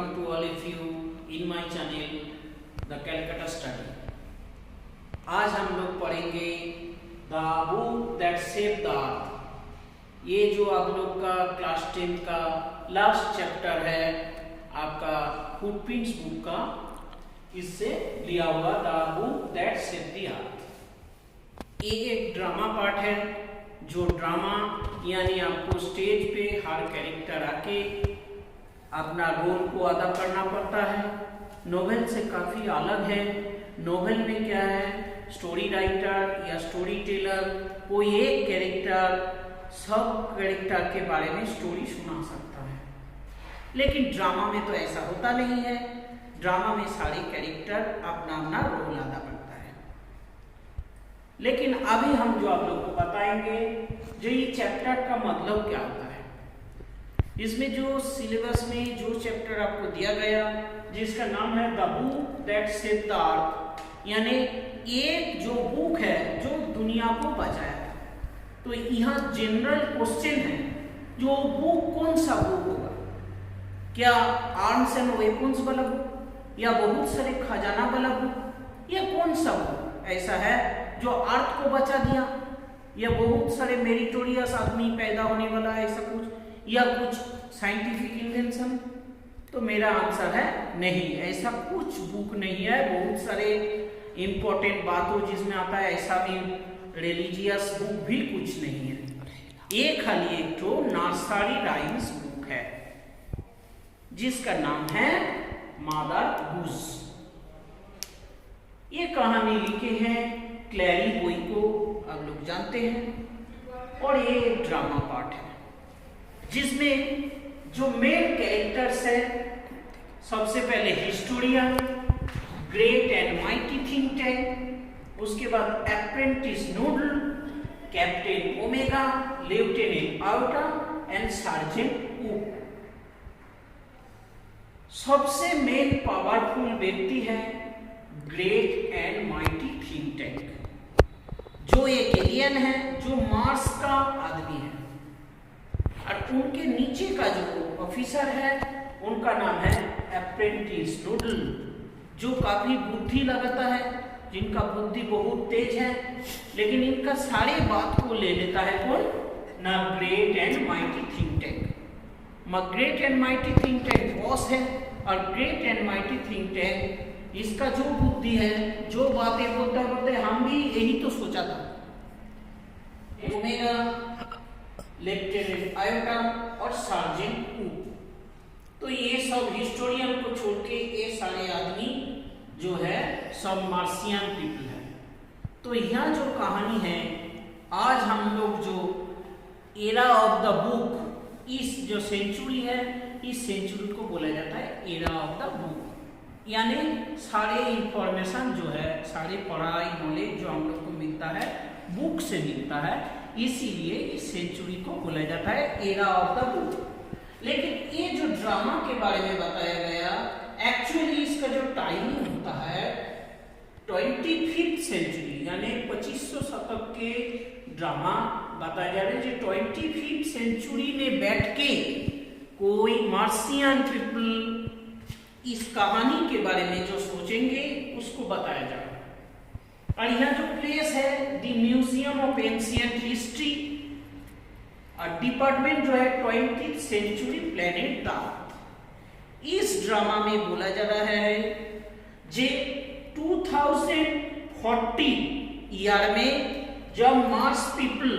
welcome to all of you in my channel The Calcutta Study। आज हम लोग पढ़ेंगे The Book That Shaped the Earth। ये जो आप लोग का क्लास 10 का लास्ट चैप्टर है आपका फुटप्रिंट्स बुक का, इससे लिया हुआ The Book That Shaped the Earth। ये एक ड्रामा पार्ट है, जो ड्रामा यानी आपको स्टेज पे हर कैरेक्टर आके अपना रोल को अदा करना पड़ता है। नोवेल से काफ़ी अलग है। नोवेल में क्या है, स्टोरी राइटर या स्टोरी टेलर कोई एक कैरेक्टर सब कैरेक्टर के बारे में स्टोरी सुना सकता है, लेकिन ड्रामा में तो ऐसा होता नहीं है। ड्रामा में सारे कैरेक्टर अपना अपना रोल अदा करता है। लेकिन अभी हम जो आप लोग को बताएंगे, जो ये चैप्टर का मतलब क्या होता है, इसमें जो सिलेबस में जो चैप्टर आपको दिया गया जिसका नाम है the book that saved the earth, यानी एक जो बुक है जो दुनिया को बचाया है। तो यहाँ जनरल क्वेश्चन है, जो बुक कौन सा बुक होगा? क्या आर्म्स एंड वेपन्स वाला बुक, या बहुत सारे खजाना वाला बुक, या कौन सा बुक ऐसा है जो अर्थ को बचा दिया, या बहुत सारे मेरिटोरियस आदमी पैदा होने वाला ऐसा कुछ, या कुछ साइंटिफिक इन्वेंशन? तो मेरा आंसर है नहीं, ऐसा कुछ बुक नहीं है। बहुत सारे इंपॉर्टेंट बातों जिसमें आता है, ऐसा भी रिलीजियस बुक भी कुछ नहीं है। ये खाली एक तो नर्सरी राइम्स बुक है जिसका नाम है मदर गूस। ये कहानी लिखे हैं क्लैरी बोइको, आप लोग जानते हैं। और ये एक ड्रामा पार्ट है जिसमें जो मेन कैरेक्टर्स है, सबसे पहले historian, great and mighty think tank, उसके बाद apprentice noodle, captain omega, lieutenant iota and sergeant ऊक। सबसे मेन पावरफुल व्यक्ति है great and mighty think tank, जो एक एलियन है, जो मार्स का आदमी है। और उनके नीचे का जो ऑफिसर है उनका नाम है अप्रेंटिस नूडल, जो काफी बुद्धि लगाता है, जिनका बुद्धि बहुत तेज है, लेकिन इनका सारे बात को ले लेता है कौन? ना great and mighty think tank. Great and mighty think tank boss है, और great and mighty think tank इसका जो बुद्धि है, जो बातें बोलता है, हम भी यही तो सोचा था। ओमेगा, लेफ्टिनेंट आयोटा और सार्जेंट ऊक, तो ये सब हिस्टोरियन को छोड़ के ये सारे आदमी जो है सब मार्सियन पीपल है। तो यह जो कहानी है, आज हम लोग जो एरा ऑफ द बुक, इस जो सेंचुरी है, इस सेंचुरी को बोला जाता है एरा ऑफ द बुक। यानी सारे इंफॉर्मेशन जो है, सारे पढ़ाई नॉलेज जो हम लोग को मिलता है बुक से मिलता है, इसीलिए इस सेंचुरी को बोला जाता है एरा ऑफ द बुक। लेकिन ये जो ड्रामा के बारे में बताया गया, एक्चुअली इसका जो टाइमिंग होता है 25th सेंचुरी, यानी 2500 शतक के ड्रामा बताया जा रहा है, जो 25th सेंचुरी में बैठ के कोई मार्सियन पीपल इस कहानी के बारे में जो सोचेंगे उसको बताया जा रहा है। और यहाँ जो प्लेस है the museum of ancient history, और डिपार्टमेंट जो है 20th सेंचुरी प्लेनेट अर्थ। इस ड्रामा में बोला जा रहा है जे 2040 ईयर में जब मार्स पीपल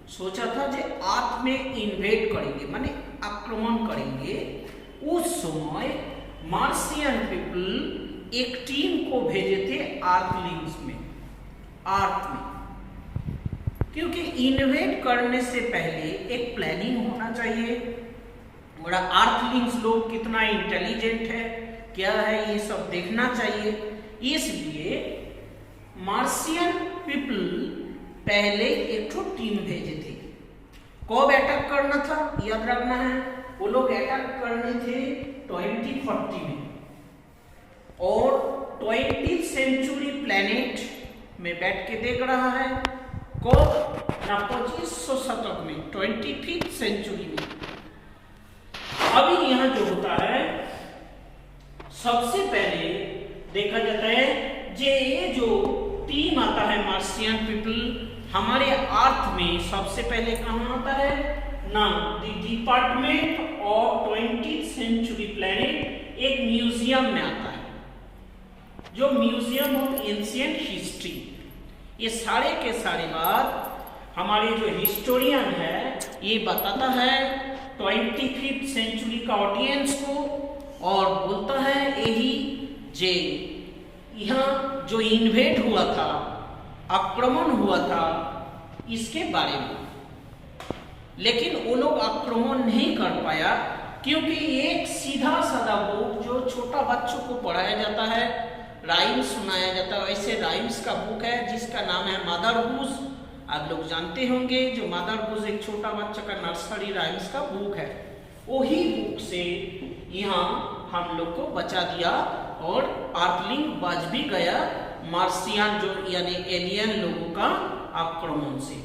सोचा था जे अर्थ में इन्वेड करेंगे, माने आक्रमण करेंगे, उस समय मार्सियन पीपल एक टीम को भेजे थे अर्थलिंग्स में, अर्थ में, क्योंकि इन्वेड करने से पहले एक प्लानिंग होना चाहिए। और अर्थलिंग्स लोग कितना इंटेलिजेंट है, क्या है, ये सब देखना चाहिए। इसलिए मार्सियन पीपल पहले एक तो टीम भेजे थे। कब अटैक करना था याद रखना है, वो लोग अटैक करने थे 2040 में, और 20th सेंचुरी प्लेनेट में बैठ के देख रहा है कब ना 2500 शतक में, 25th सेंचुरी में। अभी यहाँ जो होता है सबसे पहले देखा जाता है ये जो टीम आता है मार्शियन पीपल हमारे अर्थ में सबसे पहले कहाँ आता है ना, the department of 20th century planet एक म्यूजियम में आता है, जो म्यूजियम ऑफ एंशिएंट हिस्ट्री। ये सारे के सारे बात हमारे जो हिस्टोरियन है ये बताता है 25th सेंचुरी का ऑडियंस को, और बोलता है यही जे यहाँ जो इन्वेट हुआ था, आक्रमण हुआ था इसके बारे में। लेकिन वो लोग आक्रमण नहीं कर पाया क्योंकि एक सीधा साधा बुक जो छोटा बच्चों को पढ़ाया जाता है, राइम्स सुनाया जाता है, वैसे राइम्स का बुक है जिसका नाम है मदर गूस। आप लोग जानते होंगे जो मदर गूस एक छोटा बच्चा का नर्सरी राइम्स का बुक है, वही बुक से यहाँ हम लोग को बचा दिया और अर्थलिंग बच भी गया मार्शियन जो यानी एलियन लोगों का आक्रमण से।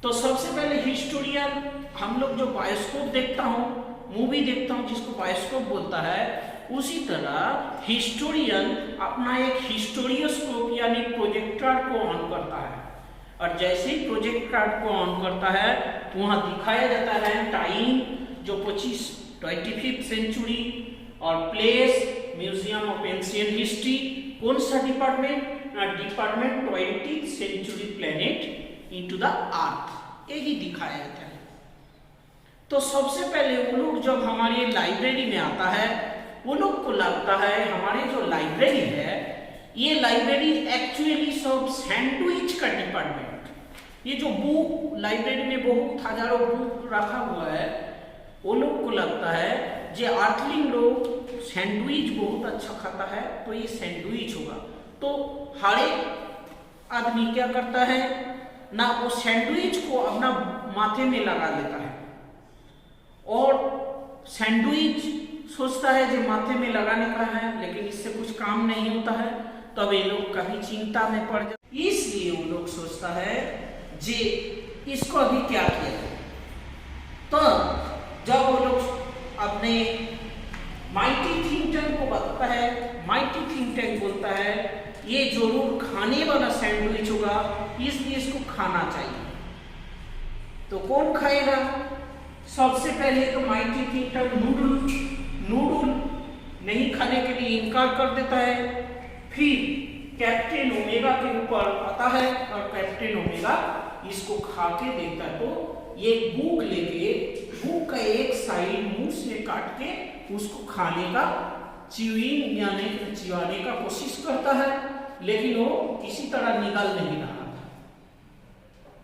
तो सबसे पहले हिस्टोरियन हम लोग जो बायोस्कोप देखता हूँ, मूवी देखता हूँ जिसको बायोस्कोप बोलता है, उसी तरह हिस्टोरियन अपना एक हिस्टोरियोस्कोप यानी प्रोजेक्टर को ऑन करता है, और जैसे ही प्रोजेक्टर को ऑन करता है वहाँ दिखाया जाता है टाइम जो 25th सेंचुरी और place museum of ancient history. कौन सा department? Department 20th century planet into the earth, यही दिखाया जाता है। तो सबसे पहले वो लोग जब हमारे लाइब्रेरी में आता है वो लोग को लगता है हमारे जो लाइब्रेरी है ये लाइब्रेरी एक्चुअली सब सैंडविच का डिपार्टमेंट, ये जो बुक लाइब्रेरी में बहुत हजारों बुक रखा हुआ है, वो लोग को लगता है जे अर्थलिंग लोग सैंडविच बहुत अच्छा खाता है तो ये सैंडविच होगा। तो हर एक आदमी क्या करता है ना, वो सैंडविच को अपना माथे में लगा लेता है, और सैंडविच सोचता है जो माथे में लगाने का है लेकिन इससे कुछ काम नहीं होता है, तब ये लोग कभी चिंता में पड़ जाते, इसलिए वो लोग सोचता है जे इसको अभी क्या किया जाए। तो जब वो लोग अपने माइटी थिंक टैंक को बताता है, माइटी थिंक टैंक बोलता है ये जरूर खाने वाला सैंडविच होगा इसलिए इसको खाना चाहिए। तो कौन खाएगा? सबसे पहले तो माइटी थिंक टैंक नूडल नहीं खाने के लिए इनकार कर देता है, फिर कैप्टन ओमेगा के ऊपर आता है और कैप्टन ओमेगा इसको खा के देखता है, तो ये बुक लेके बुक का एक साइड मुंह से काट के उसको खाने का च्यूइंग यानी चिबाने का कोशिश करता है, लेकिन वो किसी तरह निगल नहीं रहा था।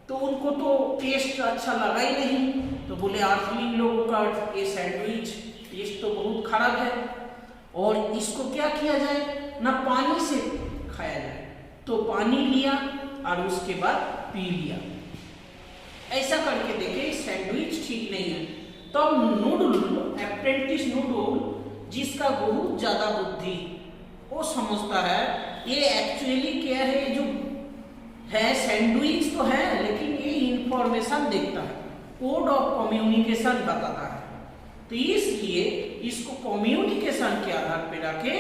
तो उनको तो टेस्ट अच्छा लगा ही नहीं, तो बोले अर्थलिंग लोगों का ये सैंडविच टेस्ट तो बहुत खराब है और इसको क्या किया जाए ना, पानी से खाया जाए। तो पानी लिया और उसके बाद पी लिया, ऐसा करके देखे सैंडविच ठीक नहीं है। तब नूडल अप्रेंटिस नूडल जिसका बहुत ज्यादा बुद्धि, वो समझता है ये एक्चुअली क्या है, जो है सैंडविच तो है लेकिन ये इंफॉर्मेशन देखता है, कोड ऑफ कम्युनिकेशन बताता है, तो इसलिए इसको कम्युनिकेशन के आधार पे रखे,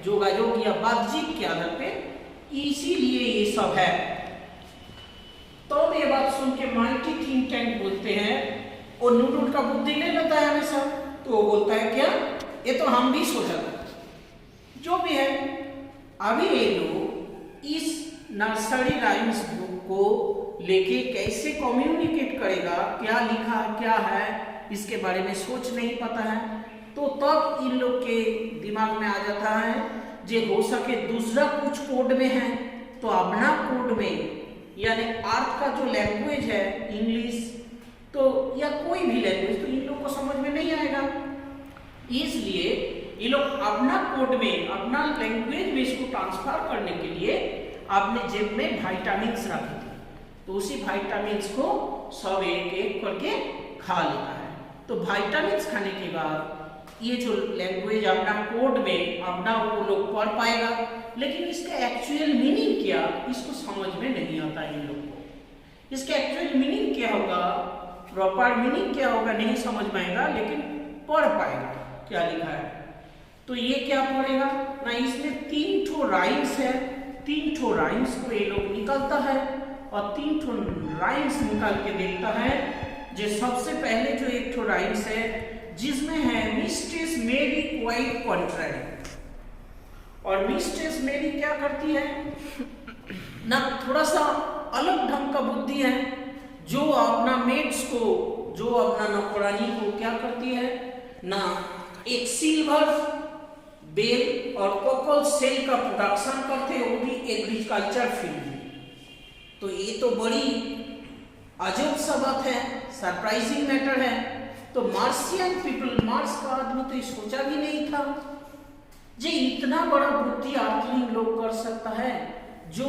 जोगाजोग या बातचीत के आधार पे, इसीलिए ये सब है। तो ये बात सुन के माइटी थिंक टैंक बोलते हैं, और नूडल का बुद्धि ले लेता है हमेशा, तो वो बोलता है क्या ये तो हम भी सोचा था, जो भी है। अभी ये लोग इस नर्सरी राइम्स बुक को लेके कैसे कम्युनिकेट करेगा, क्या लिखा क्या है इसके बारे में सोच नहीं पाता है। तो तब इन लोग के दिमाग में आ जाता है जे हो सके दूसरा कुछ कोड में है तो अपना कोड में, यानी अर्थ का जो लैंग्वेज है इंग्लिश तो या कोई भी लैंग्वेज, तो इन लोग को समझ में नहीं आएगा, इसलिए ये लोग अपना कोड में अपना लैंग्वेज में इसको ट्रांसफर करने के लिए अपने जेब में विटामिन्स रखे थे, तो उसी विटामिन्स को सब एक एक करके खा लेता है। तो विटामिन्स खाने के बाद ये जो लैंग्वेज अपना कोड में अपना वो लोग पढ़ पाएगा, लेकिन इसका एक्चुअल मीनिंग क्या इसको समझ में नहीं आता इन लोग को। इसका एक्चुअल मीनिंग क्या होगा, प्रॉपर मीनिंग क्या होगा नहीं समझ पाएगा, लेकिन पढ़ पाएगा क्या लिखा है। तो ये क्या पड़ेगा ना, इसमें 3 ठो राइम्स है, 3 ठो राइम्स को ये लोग निकलता है और 3 ठो राइम्स निकाल के देखता है। जो सबसे पहले जो एक ठो राइम्स है जिसमें है मिस्ट्रेस मेरी क्वाइट कॉन्ट्रैरी, और मिस्ट्रेस मेरी क्या करती है ना, थोड़ा सा अलग ढंग का बुद्धि है, जो अपना मेट्स को, जो अपना नौकरानी को क्या करती है ना, एक सिल्वर बेल और कोकल सेल का प्रोडक्शन करते हैं, वो भी एग्रीकल्चर फील्ड में। तो ये तो बड़ी अजब सा बात है, सरप्राइजिंग मैटर है। तो मार्सियन पीपल, मार्स का आदमी तो ये सोचा भी नहीं था जे इतना बड़ा बुद्धि आर्थिंग लोग कर सकता है, जो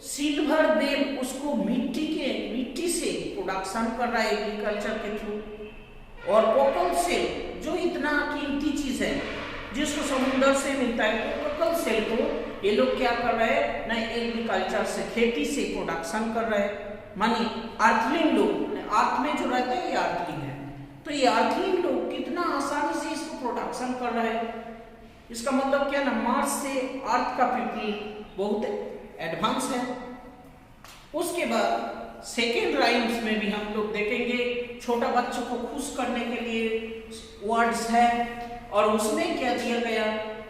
सिल्वर बेल उसको मिट्टी से प्रोडक्शन कर रहा है एग्रीकल्चर के थ्रू, और कोकल सेल जो इतना कीमती चीज है जिसको समुद्र से मिलता है, कोकल सेल को ये लोग क्या कर रहे हैं ना, एग्रीकल्चर से, खेती से प्रोडक्शन कर रहे हैं। मानी अर्थलिंग लोग, अर्थ में जो रहते हैं ये अर्थलिंग है, तो ये अर्थलिंग लोग कितना आसानी से इसको प्रोडक्शन कर रहे हैं। इसका मतलब क्या ना, मार्स से अर्थ का पीपल बहुत एडवांस है। उसके बाद सेकेंड राइम्स में भी हम लोग देखेंगे छोटा बच्चों को खुश करने के लिए वर्ड्स है, और उसमें क्या दिया गया,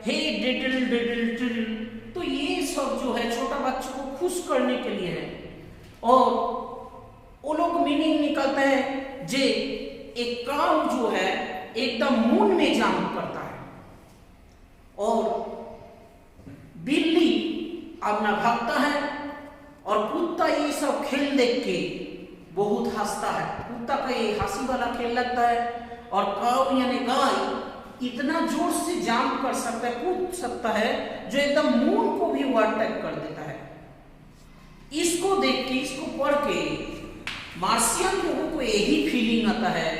हे डिडल डिडल डिडल। तो ये सब जो है छोटा बच्चों को खुश करने के लिए है, और वो लोग मीनिंग निकलता है जे एक काऊ जो है एकदम मून में जंप करता है, और बिल्ली अपना भागता है, और कुत्ता ये सब खेल देख के बहुत हंसता है। कुत्ता का ये हंसी वाला खेल लगता है, और काऊ यानी गाय इतना जोर से जंप कर सकता है, कूद सकता है, जो एकदम मून को भी ओवरटेक कर देता है। इसको देख के, इसको पढ़ के मार्सियन लोगों को यही फीलिंग आता है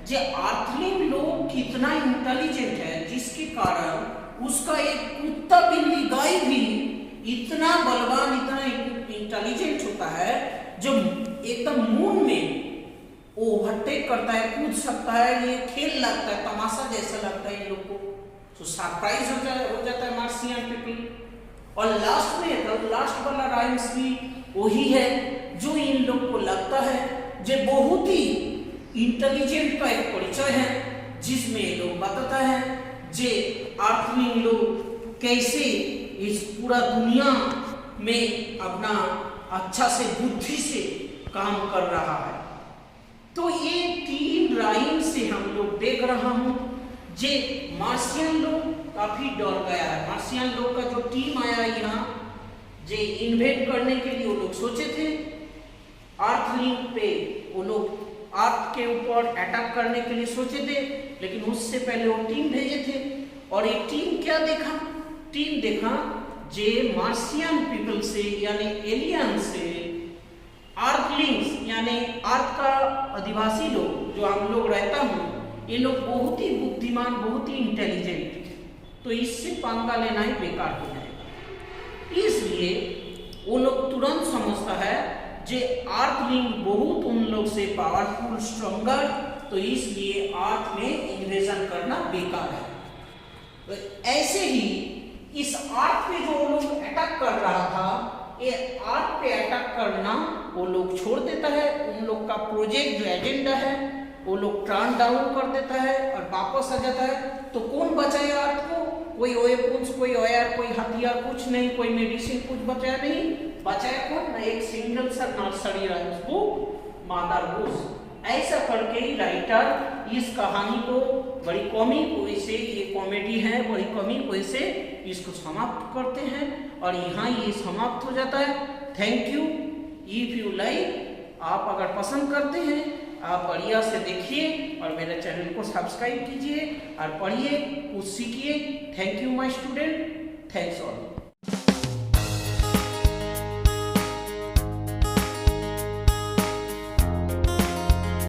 जे अर्थलिंग लोग कितना इंटेलिजेंट है, जिसके कारण उसका एक कुत्ता बिल्ली गाय भी इतना बलवान, इतना इंटेलिजेंट होता है, जो एकदम मून में ओवरटेक करता है, कूद सकता है। ये खेल लगता है, तमाशा जैसा लगता है इन लोग को, तो सरप्राइज हो जाता है मार्सियन पीपल। और लास्ट में लास्ट वाला राइम्स भी वही है जो इन लोग को लगता है जो बहुत ही इंटेलिजेंट का एक परिचय है, जिसमें ये लोग बताता है जे अर्थलिंग लोग कैसे इस पूरा दुनिया में अपना अच्छा से बुद्धि से काम कर रहा है। तो ये 3 राइम से हम लोग देख रहा हूं जे मार्सियन लोग काफी डर गया है। मार्सियन लोग का जो टीम आया यहाँ जे इन्वेड करने के लिए, वो लोग सोचे थे अर्थलिंग पे, वो लोग अर्थ के ऊपर अटैक करने के लिए सोचे थे, लेकिन उससे पहले वो टीम भेजे थे। और एक टीम क्या देखा, टीम देखा जे मार्सियन पीपल से यानी एलियन से अर्थलिंग्स यानी अर्थ का अधिवासी लोग जो हम लोग रहता हूँ, ये लोग बहुत ही बुद्धिमान, बहुत ही इंटेलिजेंट, तो इससे पंगा लेना ही बेकार हो जाएगा। इसलिए वो लोग तुरंत समझता है जे अर्थलिंग बहुत उन लोग से पावरफुल, स्ट्रॉन्गर, तो इसलिए अर्थ में इन्वेजन करना बेकार है। तो ऐसे ही इस अर्थ पे जो वो लोग अटैक कर रहा था, ये अर्थ पे अटैक करना वो लोग छोड़ देता है। उन लोग का प्रोजेक्ट जो एजेंडा है वो लोग टर्न डाउन कर देता है और वापस आ जाता है। तो कौन बचाया अर्थ को? कोई वेपन्स, कोई वायर, कोई हथियार, कुछ नहीं, कोई मेडिसिन, कुछ बचाया नहीं। बचाया कौन? ना एक सिंगल सा नर्सरी राइम्स बुक, मदर गोस। ऐसा करके ही राइटर इस कहानी को बड़ी कॉमिक वे से, ये कॉमेडी है, बड़ी कॉमिक वे से इसको समाप्त करते हैं और यहाँ ये समाप्त हो जाता है। Thank you. If you like, आप अगर पसंद करते हैं आप बढ़िया से देखिए और मेरे चैनल को सब्सक्राइब कीजिए और पढ़िए, कुछ सीखिए। Thank you my student, thanks all.